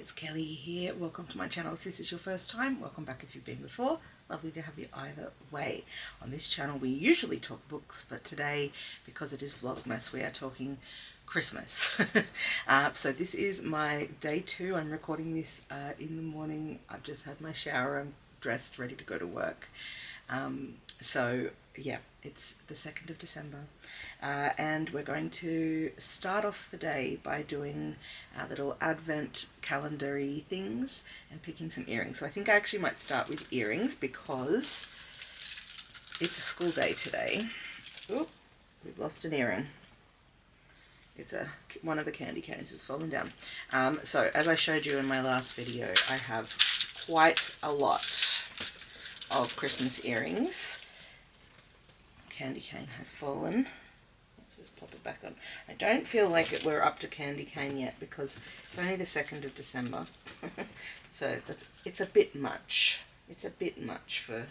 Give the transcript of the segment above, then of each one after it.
it's Kelly here. Welcome to my channel if this is your first time. Welcome back if you've been before. Lovely to have you either way. On this channel we usually talk books, but today, because it is Vlogmas, we are talking Christmas. So this is my day 2. I'm recording this in the morning. I've just had my shower. I'm dressed, ready to go to work. So yeah, it's the 2nd of December, and we're going to start off the day by doing our little advent calendar-y things and picking some earrings. So I think I actually might start with earrings because it's a school day today. Oop, we've lost an earring. It's one of the candy canes has fallen down. So as I showed you in my last video, I have quite a lot of Christmas earrings. Candy cane has fallen. Let's just pop it back on. I don't feel like we're up to candy cane yet because it's only the 2nd of December. So it's a bit much. It's a bit much for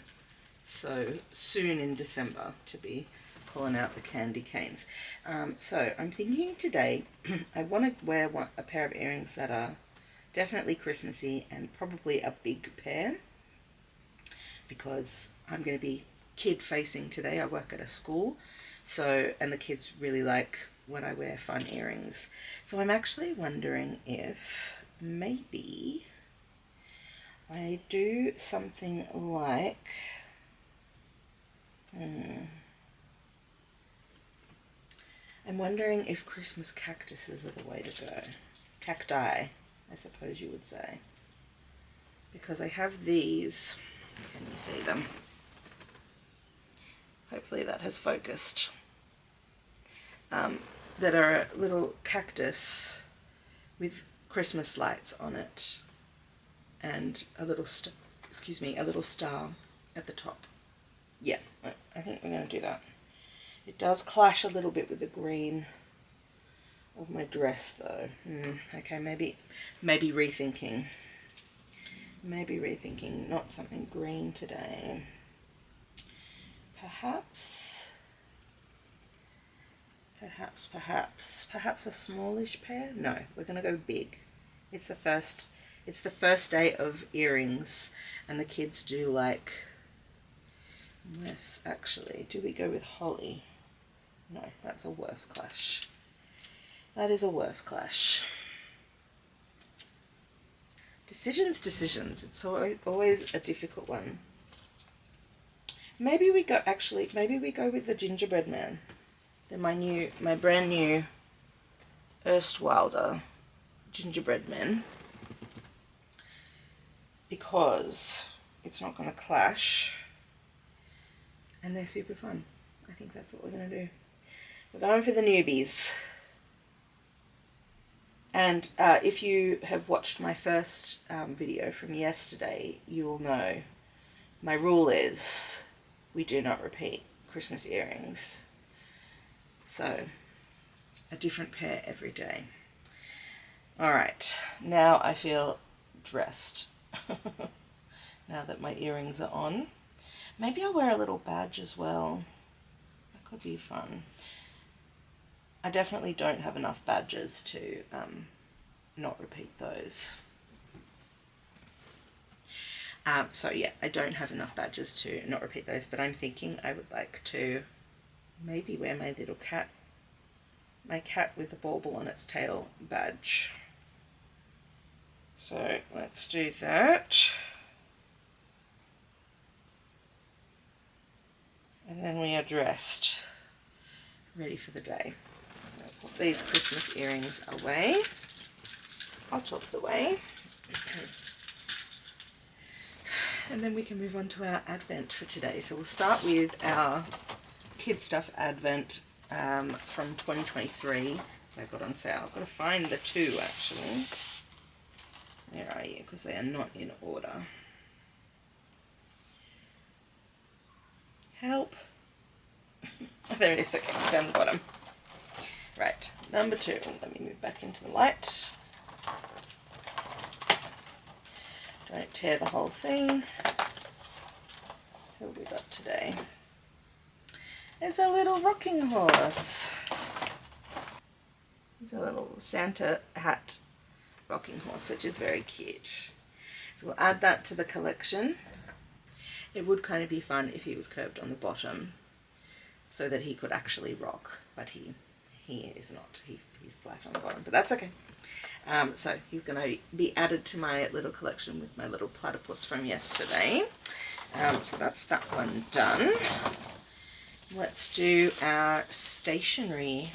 so soon in December to be pulling out the candy canes. So I'm thinking today I want to wear a pair of earrings that are definitely Christmassy and probably a big pair, because I'm going to be kid facing today. I work at a school, and the kids really like when I wear fun earrings. So I'm actually wondering if maybe I do something like I'm wondering if Christmas cactuses are the way to go. Cacti, I suppose you would say, because I have these. Can you see them? Hopefully that has focused. That are a little cactus with Christmas lights on it and a little star at the top. Yeah, I think we're going to do that. It does clash a little bit with the green of my dress though. Okay, maybe rethinking. Maybe rethinking, not something green today. Perhaps a smallish pair? No, we're going to go big. It's the first day of earrings, and the kids do like, yes, actually, do we go with holly? No, that's a worse clash. That is a worse clash. Decisions. It's always a difficult one. Maybe we go with the gingerbread man. They're my brand new Erstwilder gingerbread men, because it's not going to clash and they're super fun. I think that's what we're going to do. We're going for the newbies. And if you have watched my first video from yesterday, you will know my rule is we do not repeat Christmas earrings. So a different pair every day. All right, now I feel dressed. Now that my earrings are on. Maybe I'll wear a little badge as well. That could be fun. I definitely don't have enough badges to not repeat those. So yeah, I don't have enough badges to not repeat those, but I'm thinking I would like to maybe wear my little cat, my cat with the bauble on its tail badge. So let's do that. And then we are dressed, ready for the day. So I'll put these Christmas earrings away, out of the way. And then we can move on to our Advent for today. So we'll start with our Kid Stuff Advent from 2023 that I got on sale. I've got to find the 2 actually. Where are you? Because they are not in order. Help. There it is. Okay, it's down the bottom. Right, number 2. Let me move back into the light. Don't tear the whole thing. Who have we got today? There's a little rocking horse. There's a little Santa hat rocking horse, which is very cute. So we'll add that to the collection. It would kind of be fun if he was curved on the bottom so that he could actually rock, but he is not. He's flat on the bottom, but that's okay. So he's going to be added to my little collection with my little platypus from yesterday. So that's that one done. Let's do our stationery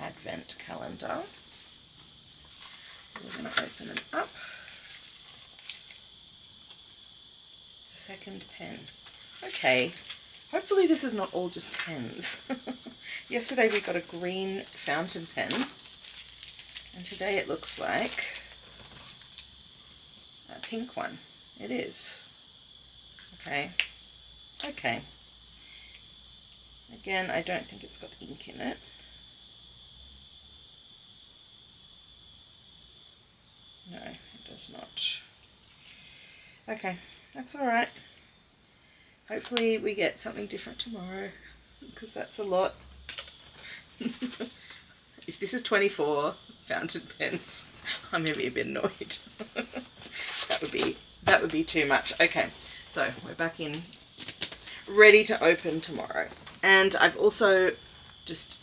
advent calendar. We're going to open them up. It's a second pen. Okay, hopefully this is not all just pens. Yesterday we got a green fountain pen, and today it looks like a pink one. It is. Okay. Okay. Again, I don't think it's got ink in it. No, it does not. Okay, that's all right. Hopefully we get something different tomorrow, because that's a lot. If this is 24 fountain pens, I'm going to be a bit annoyed. That would be too much. Okay, so we're back in, ready to open tomorrow. And I've also just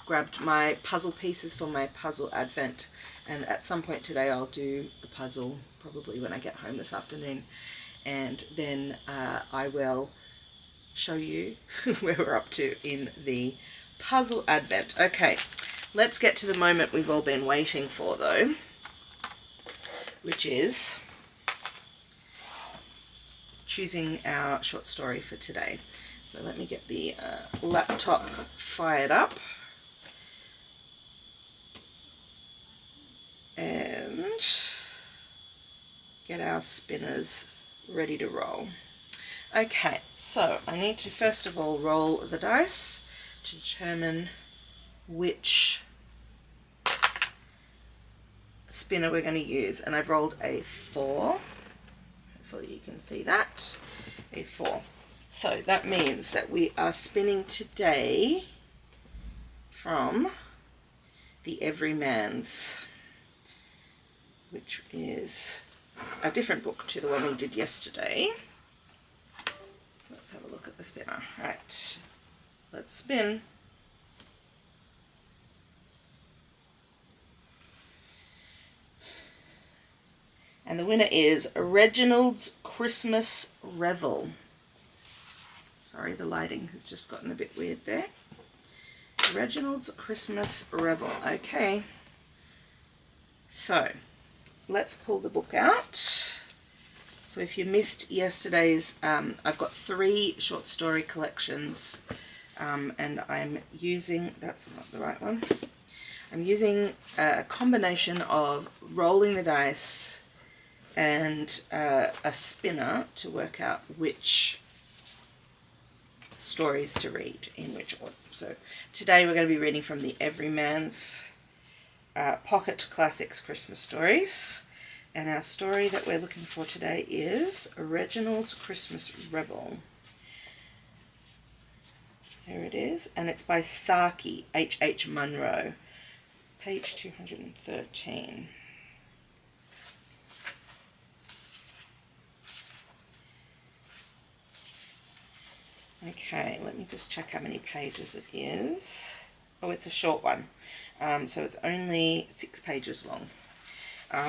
grabbed my puzzle pieces for my puzzle advent, and at some point today I'll do the puzzle, probably when I get home this afternoon, and then I will show you where we're up to in the puzzle advent. Okay, let's get to the moment we've all been waiting for though, which is choosing our short story for today. So let me get the laptop fired up and get our spinners ready to roll. Okay, so I need to first of all roll the dice to determine which spinner we're going to use, and I've rolled a 4. Hopefully you can see that, a 4. So that means that we are spinning today from the Everyman's, which is a different book to the one we did yesterday. Let's have a look at the spinner. Right, let's spin. And the winner is Reginald's Christmas Revel. Sorry, the lighting has just gotten a bit weird there. Reginald's Christmas Revel. Okay. So, let's pull the book out. So if you missed yesterday's, I've got 3 short story collections, and I'm using, that's not the right one, I'm using a combination of rolling the dice and a spinner to work out which stories to read in which order. So today we're going to be reading from the Everyman's Pocket Classics Christmas Stories, and our story that we're looking for today is Reginald's Christmas Revel. Here it is, and it's by Saki, H. Munro, page 213. Okay, let me just check how many pages it is. Oh, it's a short one. So it's only 6 pages long.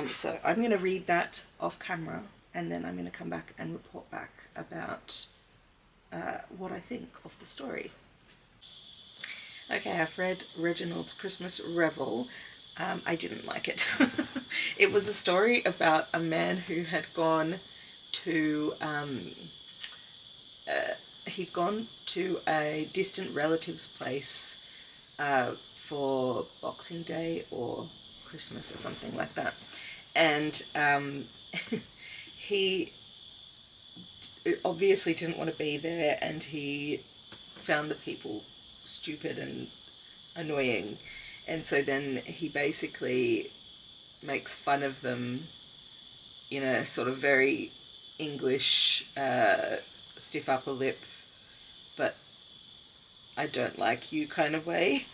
So I'm going to read that off camera, and then I'm going to come back and report back about what I think of the story. Okay, I've read Reginald's Christmas Revel. I didn't like it. It was a story about a man who had gone to he'd gone to a distant relative's place for Boxing Day or Christmas or something like that, and he obviously didn't want to be there, and he found the people stupid and annoying, and so then he basically makes fun of them in a sort of very English stiff upper lip, but I don't like you kind of way.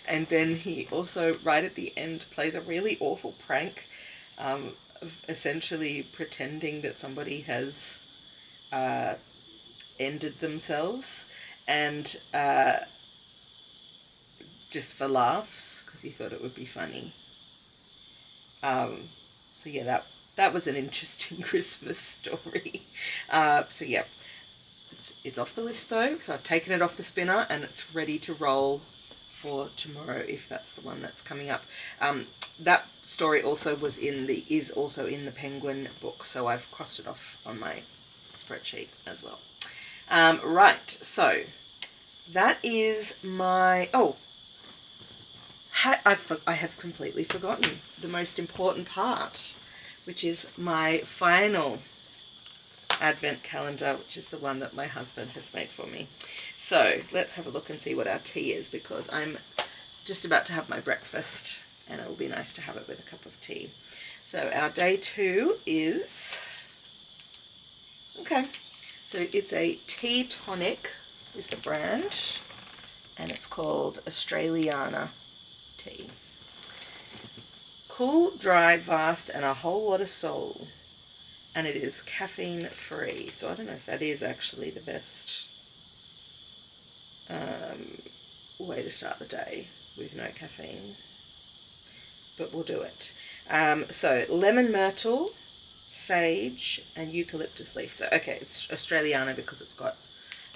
And then he also, right at the end, plays a really awful prank, of essentially pretending that somebody has ended themselves, and just for laughs, because he thought it would be funny. So yeah, that was an interesting Christmas story. So yeah, it's off the list though, so I've taken it off the spinner and it's ready to roll for tomorrow if that's the one that's coming up. That story also is also in the Penguin book, so I've crossed it off on my spreadsheet as well. Right, so that is my... Oh, I have completely forgotten the most important part, which is my final advent calendar, which is the one that my husband has made for me. So let's have a look and see what our tea is, because I'm just about to have my breakfast and it will be nice to have it with a cup of tea. So our day 2 is... Okay, so it's a tea tonic is the brand, and it's called Australiana tea. Cool, dry, vast, and a whole lot of soul. And it is caffeine free. So I don't know if that is actually the best way to start the day with no caffeine. But we'll do it. So lemon myrtle, sage, and eucalyptus leaf. So okay, it's Australiana because it's got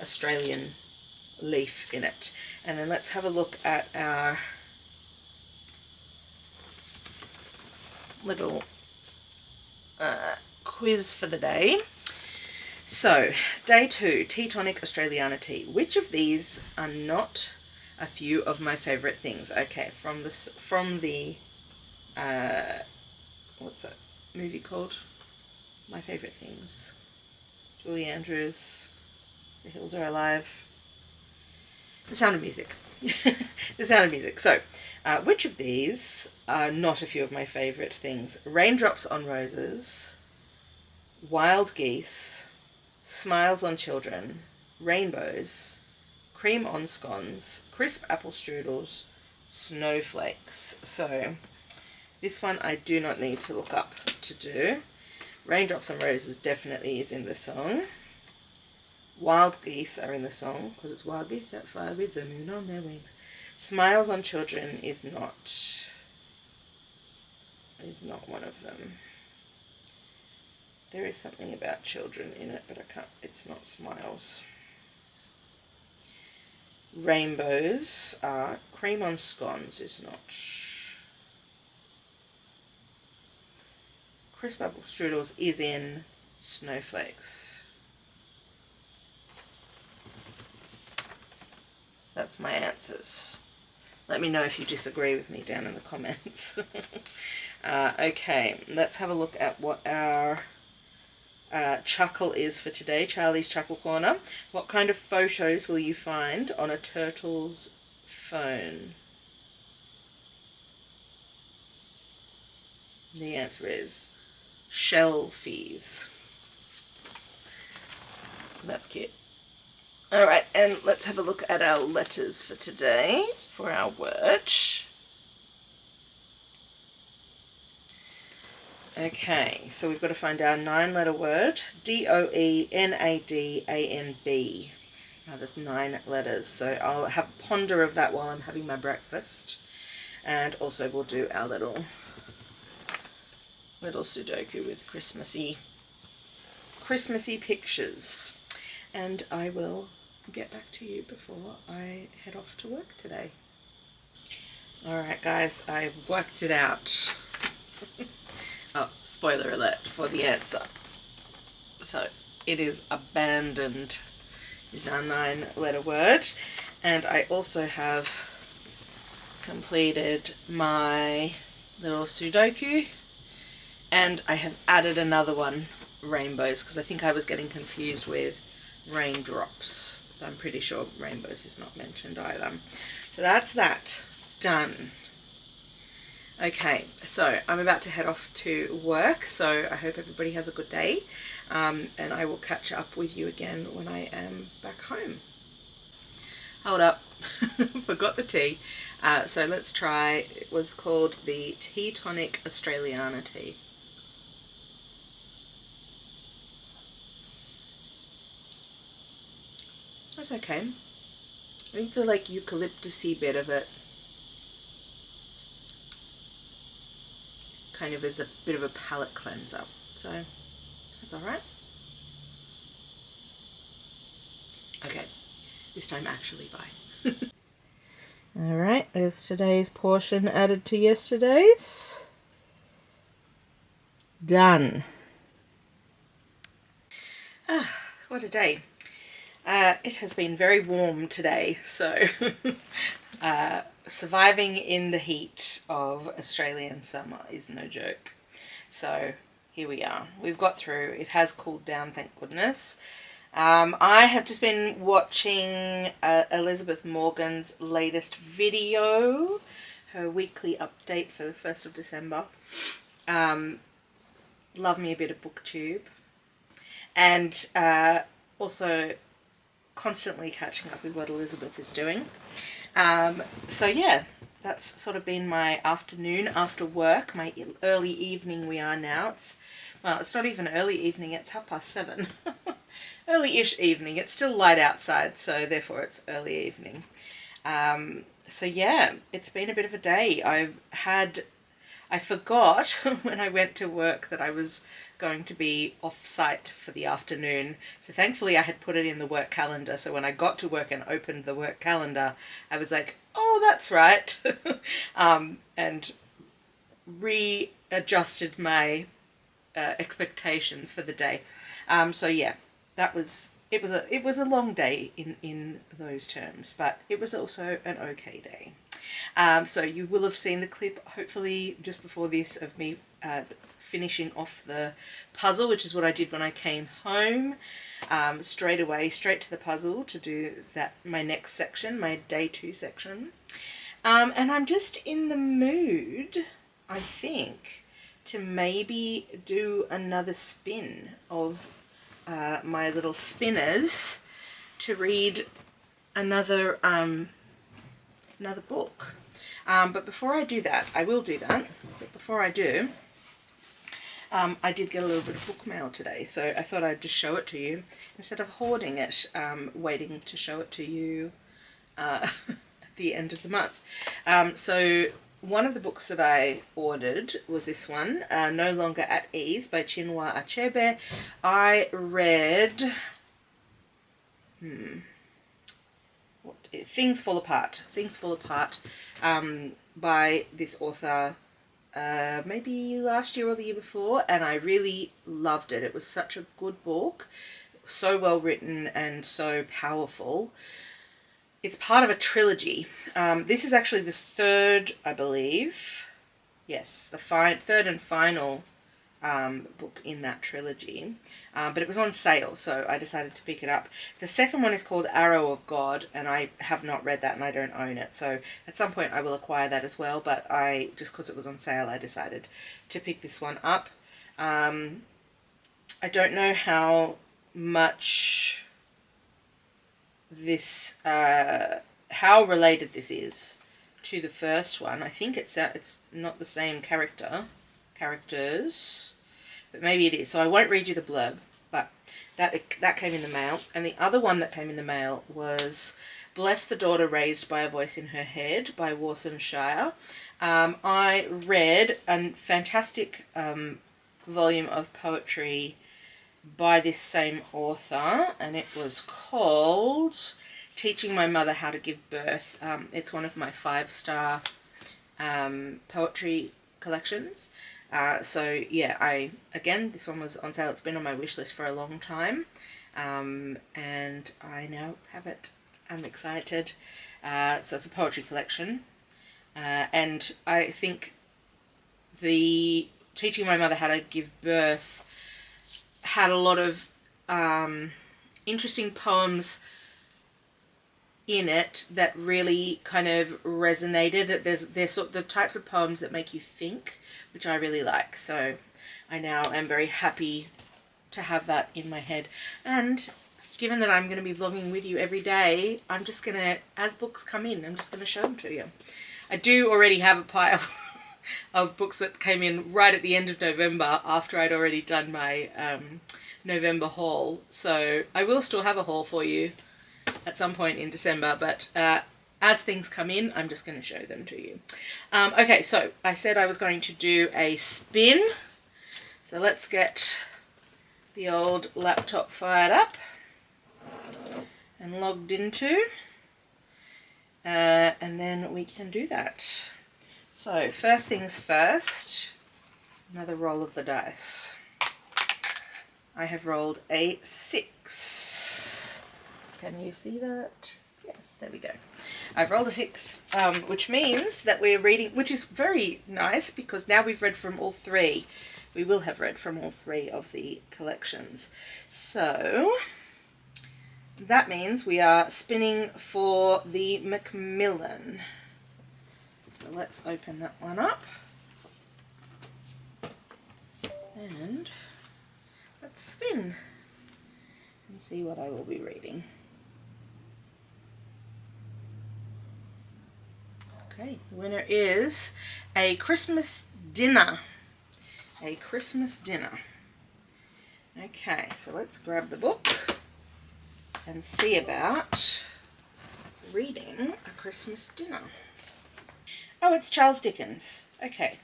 Australian leaf in it. And then let's have a look at our little quiz for the day. So, day 2, tea tonic Australiana tea. Which of these are not a few of my favourite things? Okay, from the what's that movie called? My Favourite Things. Julie Andrews, The Hills Are Alive. The Sound of Music. The Sound of Music. So, which of these are not a few of my favourite things? Raindrops on Roses, Wild Geese, Smiles on Children, Rainbows, Cream on Scones, Crisp Apple Strudels, Snowflakes. So, this one I do not need to look up to do. Raindrops on Roses definitely is in the song. Wild Geese are in the song, because it's wild geese that fly with the moon on their wings. Smiles on Children is not one of them. There is something about children in it, but it's not Smiles. Rainbows are Cream on Scones is not. Crisp Apple Strudels is in Snowflakes. That's my answers. Let me know if you disagree with me down in the comments. Okay, let's have a look at what our chuckle is for today. Charlie's Chuckle Corner. What kind of photos will you find on a turtle's phone? The answer is shelfies. That's cute. Alright, and let's have a look at our letters for today, for our word. Okay, so we've got to find our 9-letter word, D-O-E-N-A-D-A-N-B. Now the 9 letters, so I'll have a ponder of that while I'm having my breakfast. And also we'll do our little Sudoku with Christmassy pictures. And I will get back to you before I head off to work today. Alright guys, I worked it out. Oh, spoiler alert for the answer. So it is abandoned is our 9-letter word. And I also have completed my little Sudoku, and I have added another one, rainbows, because I think I was getting confused with raindrops. I'm pretty sure rainbows is not mentioned either. So that's that. Done. Okay, so I'm about to head off to work, so I hope everybody has a good day, and I will catch up with you again when I am back home. Hold up. Forgot the tea. So let's try, it was called the Tea Tonic Australiana tea. That's okay. I think the like eucalyptusy bit of it kind of is a bit of a palate cleanser. So that's alright. Okay, this time actually bye. Alright, there's today's portion added to yesterday's. Done. What a day. It has been very warm today, so surviving in the heat of Australian summer is no joke. So here we are. We've got through. It has cooled down, thank goodness. I have just been watching Elizabeth Morgan's latest video, her weekly update for the 1st of December. Love me a bit of booktube. And also constantly catching up with what Elizabeth is doing. So yeah, that's sort of been my afternoon after work, my early evening we are now. Well, it's not even early evening, it's 7:30. Early-ish evening. It's still light outside, so therefore it's early evening. So yeah, it's been a bit of a day. I forgot when I went to work that I was going to be off-site for the afternoon. So thankfully I had put it in the work calendar. So when I got to work and opened the work calendar, I was like, oh, that's right. And readjusted my expectations for the day. So yeah, it was a long day in those terms, but it was also an okay day. So you will have seen the clip, hopefully just before this, of me finishing off the puzzle, which is what I did when I came home. Straight to the puzzle to do my next section, my day 2 section. And I'm just in the mood, I think, to maybe do another spin of my little spinners to read another book. But before I do that, I will do that. But before I do, I did get a little bit of book mail today, so I thought I'd just show it to you instead of hoarding it, waiting to show it to you at the end of the month. So one of the books that I ordered was this one, No Longer at Ease by Chinua Achebe. I read Things Fall Apart. Things Fall Apart by this author maybe last year or the year before, and I really loved it. It was such a good book, so well written and so powerful. It's part of a trilogy. This is actually the third, I believe. Yes, the third and final book in that trilogy. But it was on sale, so I decided to pick it up. The second one is called Arrow of God, and I have not read that and I don't own it. So at some point I will acquire that as well, but just because it was on sale, I decided to pick this one up. I don't know how much this how related this is to the first one. I think it's not the same characters, but maybe it is, so I won't read you the blurb. But that came in the mail. And the other one that came in the mail was Bless the Daughter Raised by a Voice in Her Head by Warson Shire. I read a fantastic volume of poetry by this same author, and it was called Teaching My Mother How to Give Birth. It's one of my 5-star poetry collections. So yeah, this one was on sale. It's been on my wish list for a long time, and I now have it. I'm excited. So it's a poetry collection, and I think the Teaching My Mother How to Give Birth had a lot of interesting poems in it that really kind of resonated. There's sort of the types of poems that make you think, which I really like. So I now am very happy to have that in my head. And given that I'm going to be vlogging with you every day, I'm just going to, as books come in, I'm just going to show them to you. I do already have a pile of books that came in right at the end of November after I'd already done my November haul. So I will still have a haul for you at some point in December, but as things come in, I'm just going to show them to you. Okay, so I said I was going to do a spin. So let's get the old laptop fired up and logged into, and then we can do that. So first things first, another roll of the dice. I have rolled a 6. Can you see that? Yes, there we go. I've rolled a 6, which means that we're reading, which is very nice because now we've read from all 3. We will have read from all 3 of the collections. So that means we are spinning for the Macmillan. So let's open that one up. And let's spin and see what I will be reading. Okay, the winner is A Christmas Dinner. A Christmas Dinner. Okay, so let's grab the book and see about reading A Christmas Dinner. Oh, it's Charles Dickens. Okay,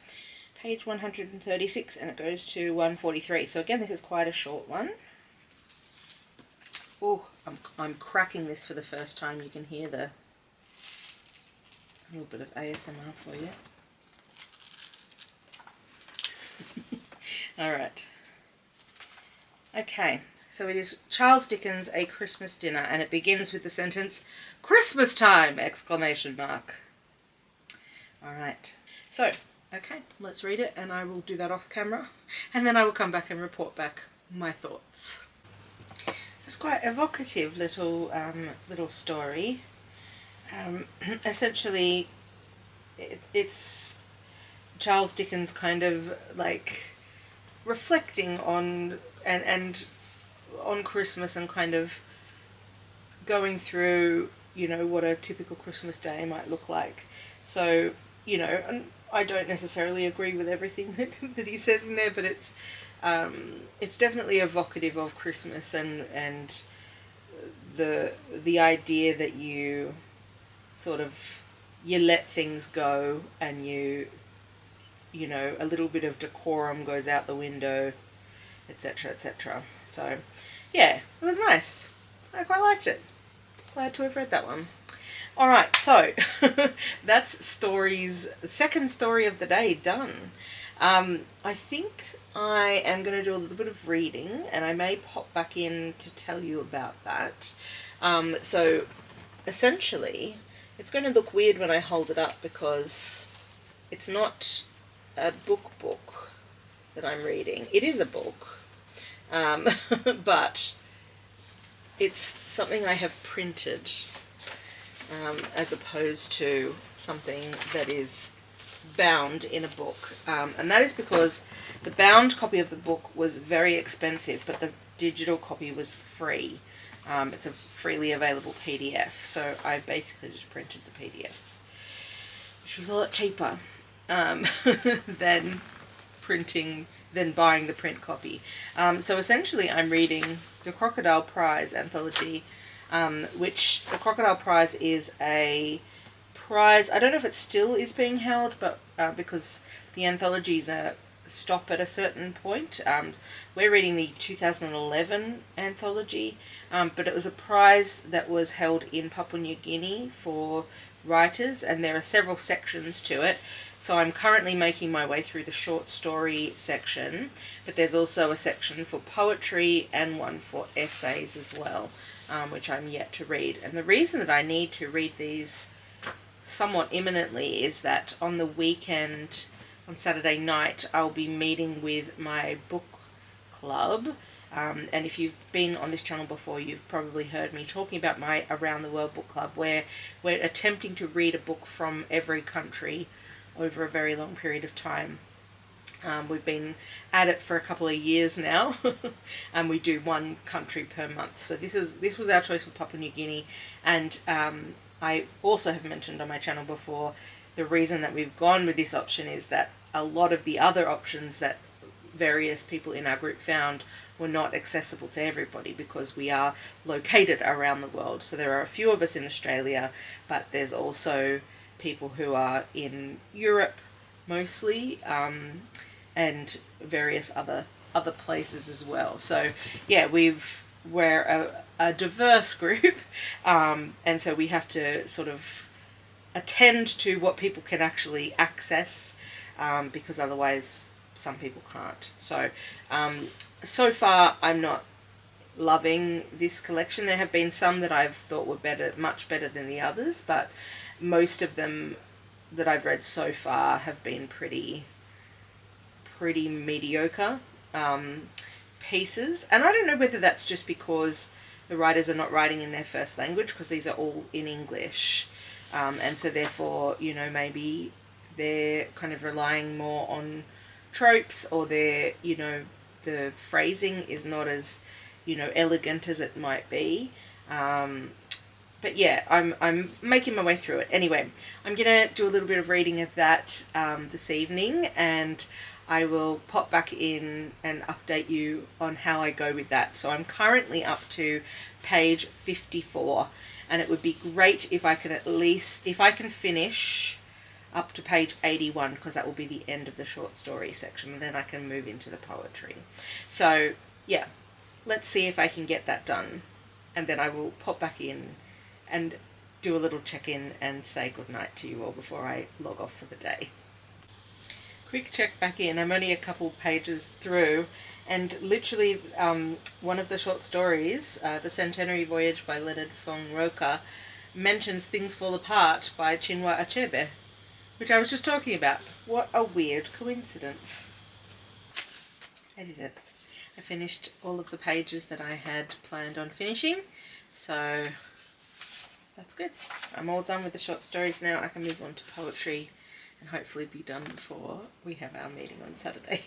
page 136 and it goes to 143. So again, this is quite a short one. Oh, I'm cracking this for the first time. You can hear a little bit of ASMR for you. All right. Okay, so it is Charles Dickens' A Christmas Dinner, and it begins with the sentence, "Christmas time!" exclamation mark. All right. So, okay, let's read it, and I will do that off camera, and then I will come back and report back my thoughts. It's quite evocative little story. Essentially, it's Charles Dickens kind of like reflecting on and on Christmas and kind of going through, you know, what a typical Christmas day might look like. So, you know, and I don't necessarily agree with everything that he says in there, but it's definitely evocative of Christmas and the idea that you sort of you let things go and you know, a little bit of decorum goes out the window, etc., etc. So, yeah, it was nice. I quite liked it. Glad to have read that one. All right, so that's second story of the day done. I think I am going to do a little bit of reading, and I may pop back in to tell you about that. So, essentially, it's going to look weird when I hold it up because it's not a book that I'm reading. It is a book, but it's something I have printed as opposed to something that is bound in a book. And that is because the bound copy of the book was very expensive, but the digital copy was free. It's a freely available PDF, so I basically just printed the PDF, which was a lot cheaper than buying the print copy. So essentially I'm reading the Crocodile Prize anthology, which the Crocodile Prize is a prize, I don't know if it still is being held, but because the anthologies stop at a certain point. We're reading the 2011 anthology, but it was a prize that was held in Papua New Guinea for writers, and there are several sections to it. So I'm currently making my way through the short story section, but there's also a section for poetry and one for essays as well, which I'm yet to read. And the reason that I need to read these somewhat imminently is that on the weekend, on Saturday night, I'll be meeting with my book club. And if you've been on this channel before, you've probably heard me talking about my Around the World book club, where we're attempting to read a book from every country over a very long period of time. We've been at it for a couple of years now, and we do one country per month. So this was our choice for Papua New Guinea, and I also have mentioned on my channel before, the reason that we've gone with this option is that a lot of the other options that various people in our group found were not accessible to everybody because we are located around the world. So there are a few of us in Australia, but there's also people who are in Europe mostly, and various other places as well. So yeah, we're a diverse group, and so we have to sort of attend to what people can actually access, because otherwise some people can't. So so far I'm not loving this collection. There have been some that I've thought were better, much better than the others, but most of them that I've read so far have been pretty mediocre pieces. And I don't know whether that's just because the writers are not writing in their first language, because these are all in English, and so therefore, you know, maybe they're kind of relying more on tropes, or they're, you know, the phrasing is not as, you know, elegant as it might be. But yeah, I'm making my way through it. Anyway, I'm gonna do a little bit of reading of that this evening, and I will pop back in and update you on how I go with that. So I'm currently up to page 54, and it would be great if I can finish up to page 81, because that will be the end of the short story section, and then I can move into the poetry. So yeah, let's see if I can get that done, and then I will pop back in and do a little check-in and say goodnight to you all before I log off for the day. Quick check back in. I'm only a couple pages through, and literally one of the short stories, The Centenary Voyage by Leonard Fongroka, mentions Things Fall Apart by Chinua Achebe, which I was just talking about. What a weird coincidence. I did it. I finished all of the pages that I had planned on finishing, so that's good. I'm all done with the short stories now. I can move on to poetry and hopefully be done before we have our meeting on Saturday.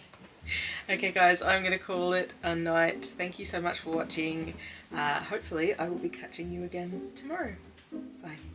Okay guys, I'm going to call it a night. Thank you so much for watching. Hopefully I will be catching you again tomorrow. Bye.